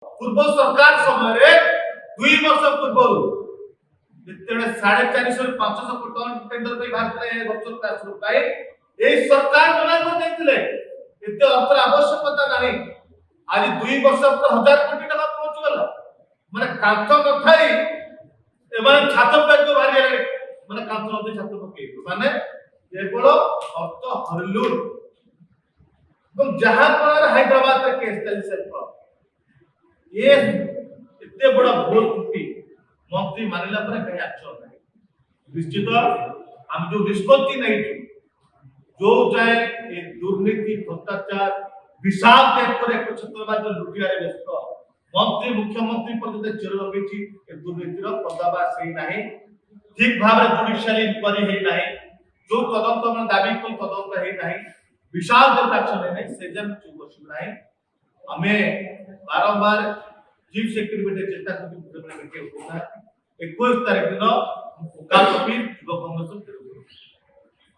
पूर्व सरकार समय 2 वर्ष पूर्व जिते 450 500 कोटी टन टेंडर पे भारत वर्चुअल क्लासरूम पाए ए सरकार मना कर देथिले एते अर्थ आवश्यकता नाही। आज 2 वर्ष पर 1000 कोटी टका पहुंच गला माने कांथ कथाई एमाने छात पे को भारी गेले माने कांथ नदी छात पके माने केवल अर्थ हरलुर এবং जहां पर हैदराबाद के केस चल सकता ये इतने बड़ा भूल त्रुटि मंत्री मानिला पर कहीं एक्शन नहीं। निश्चित हम जो निष्पत्ति नहीं थी जो चाहे ये दुर्नीति भ्रष्टाचार विशाल देश पर एक छत्रबाज लुटिया व्यस्त मंत्री मुख्यमंत्री पर चिर लगे दुर्नीतिर पर्दाबाद से नहीं ठीक भाव जुडिशियल इंक्वारी है नहीं जो तदंत में दाबी को तदंत है नहीं विशाल देश एक्शन है नहीं सेजन चुप नहीं हमें बारंबार चीफ सेक्रेटरी चेष्टा करके 21 तारीख दिन काल युवा कांग्रेस